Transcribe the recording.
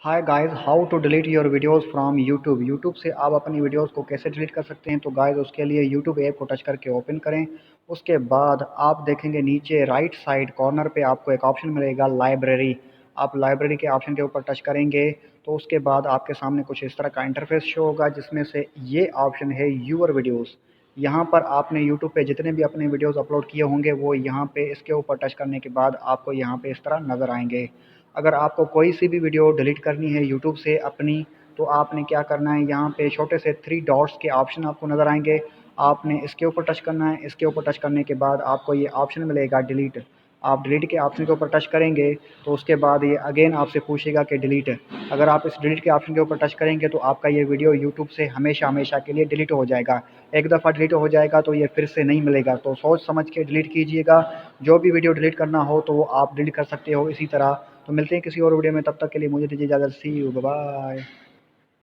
Hi guys, how to delete your videos from YouTube. YouTube से आप अपनी videos को कैसे डिलीट कर सकते हैं। तो गाइस उसके लिए यूट्यूब ऐप को टच करके ओपन करें। उसके बाद आप देखेंगे नीचे राइट साइड कॉर्नर पे आपको एक ऑप्शन मिलेगा लाइब्रेरी। आप लाइब्रेरी के ऑप्शन के ऊपर टच करेंगे तो उसके बाद आपके सामने कुछ इस तरह का इंटरफेस शो होगा, जिसमें से ये ऑप्शन है यूअर वीडियोज़। यहाँ पर आपने यूट्यूब पे जितने भी अपने वीडियोस अपलोड किए होंगे वो यहाँ पे इसके ऊपर टच करने के बाद आपको यहाँ पे इस तरह नज़र आएंगे। अगर आपको कोई सी भी वीडियो डिलीट करनी है यूट्यूब से अपनी, तो आपने क्या करना है, यहाँ पे छोटे से 3 डॉट्स के ऑप्शन आपको नज़र आएंगे। आपने इसके ऊपर टच करना है। इसके ऊपर टच करने के बाद आपको ये ऑप्शन मिलेगा डिलीट। आप डिलीट के ऑप्शन के ऊपर टच करेंगे तो उसके बाद ये अगेन आपसे पूछेगा कि डिलीट। अगर आप इस डिलीट के ऑप्शन के ऊपर टच करेंगे तो आपका ये वीडियो यूट्यूब से हमेशा हमेशा के लिए डिलीट हो जाएगा। एक दफ़ा डिलीट हो जाएगा तो ये फिर से नहीं मिलेगा। तो सोच समझ के डिलीट कीजिएगा। जो भी वीडियो डिलीट करना हो तो वो आप डिलीट कर सकते हो इसी तरह। तो मिलते हैं किसी और वीडियो में, तब तक के लिए मुझे दीजिए इजाज़त। सी यू, बाय बाय।